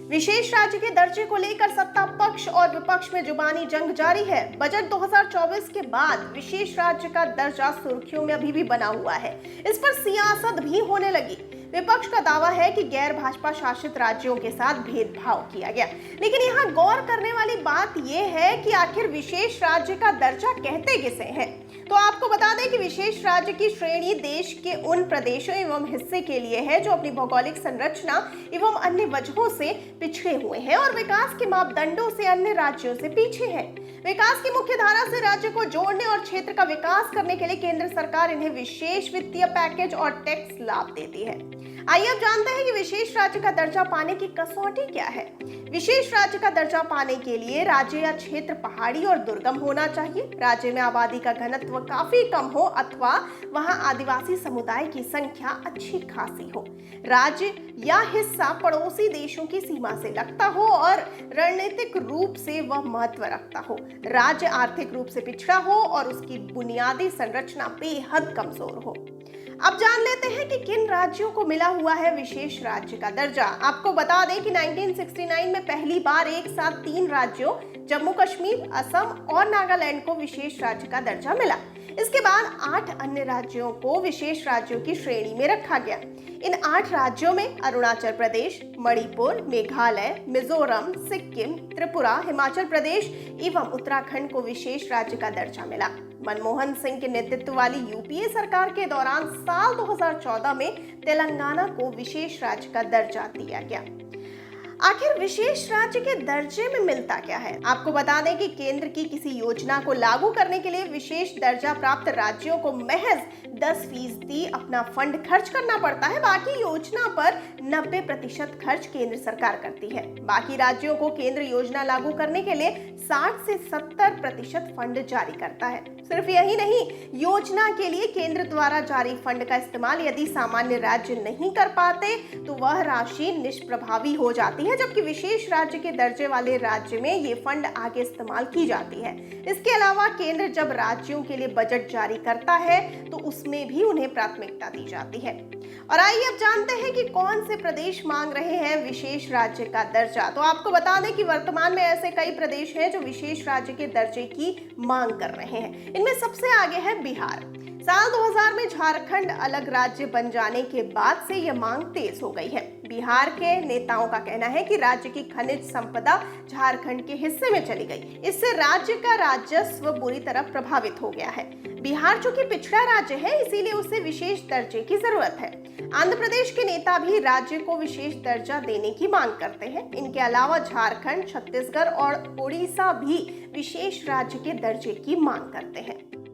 विशेष राज्य के दर्जे को लेकर सत्ता पक्ष और विपक्ष में जुबानी जंग जारी है। बजट 2024 के बाद विशेष राज्य का दर्जा सुर्खियों में अभी भी बना हुआ है। इस पर सियासत भी होने लगी। विपक्ष का दावा है कि गैर भाजपा शासित राज्यों के साथ भेदभाव किया गया, लेकिन यहाँ गौर करने वाली बात यह है कि आखिर विशेष राज्य का दर्जा कहते किसे हैं। तो आपको बता दें कि विशेष राज्य की श्रेणी देश के उन प्रदेशों एवं हिस्से के लिए है जो अपनी भौगोलिक संरचना एवं अन्य वजहों से पिछड़े हुए हैं और विकास के मापदंडों से अन्य राज्यों से पीछे हैं। विकास की मुख्य धारा से राज्य को जोड़ने और क्षेत्र का विकास करने के लिए केंद्र सरकार इन्हें विशेष वित्तीय पैकेज और टैक्स लाभ देती है। आइए अब जानते हैं कि विशेष राज्य का दर्जा पाने की कसौटी क्या है। विशेष राज्य का दर्जा पाने के लिए राज्य या क्षेत्र पहाड़ी और दुर्गम होना चाहिए। राज्य में आबादी का घनत्व काफी कम हो अथवा वहां आदिवासी समुदाय की संख्या अच्छी खासी हो। राज्य या हिस्सा पड़ोसी देशों की सीमा से लगता हो और रणनीतिक रूप से वह महत्व रखता हो। राज्य आर्थिक रूप से पिछड़ा हो और उसकी बुनियादी संरचना बेहद कमजोर हो। अब जान लेते हैं कि किन राज्यों को मिला हुआ है विशेष राज्य का दर्जा। आपको बता दें कि 1969 में पहली बार एक साथ 3 राज्यों जम्मू कश्मीर, असम और नागालैंड को विशेष राज्य का दर्जा मिला। इसके बाद 8 अन्य राज्यों को विशेष राज्यों की श्रेणी में रखा गया। इन 8 राज्यों में अरुणाचल प्रदेश, मणिपुर, मेघालय, मिजोरम, सिक्किम, त्रिपुरा, हिमाचल प्रदेश एवं उत्तराखंड को विशेष राज्य का दर्जा मिला। मनमोहन सिंह के नेतृत्व वाली यूपीए सरकार के दौरान साल 2014 में तेलंगाना को विशेष राज्य का दर्जा दिया गया। आखिर विशेष राज्य के दर्जे में मिलता क्या है? आपको बता दें कि केंद्र की किसी योजना को लागू करने के लिए विशेष दर्जा प्राप्त राज्यों को महज 10% अपना फंड खर्च करना पड़ता है। बाकी योजना पर 90% खर्च केंद्र सरकार करती है। बाकी राज्यों को केंद्र योजना लागू करने के लिए 60 से 70% फंड जारी करता है। सिर्फ यही नहीं, योजना के लिए केंद्र द्वारा जारी फंड का इस्तेमाल यदि सामान्य राज्य नहीं कर पाते तो वह राशि निष्प्रभावी हो जाती है, जबकि विशेष राज्य के दर्जे वाले राज्य में ये फंड आगे इस्तेमाल की जाती है। इसके अलावा केंद्र जब राज्यों के लिए बजट जारी करता है तो उसमें भी उन्हें प्राथमिकता दी जाती है। और आइए अब जानते हैं कि कौन से प्रदेश मांग रहे हैं विशेष राज्य का दर्जा। तो आपको बता दें कि वर्तमान में ऐसे कई प्रदेश हैं जो विशेष राज्य के दर्जे की मांग कर रहे हैं। इनमें सबसे आगे है बिहार। साल 2000 में झारखंड अलग राज्य बन जाने के बाद से यह मांग तेज हो गई है। बिहार के नेताओं का कहना है कि राज्य की खनिज संपदा झारखंड के हिस्से में चली गई। इससे राज्य का राजस्व बुरी तरह प्रभावित हो गया है। बिहार चूंकि पिछड़ा राज्य है, इसीलिए उसे विशेष दर्जे की जरूरत है। आंध्र प्रदेश के नेता भी राज्य को विशेष दर्जा देने की मांग करते हैं। इनके अलावा झारखंड, छत्तीसगढ़ और ओडिशा भी विशेष राज्य के दर्जे की मांग करते हैं।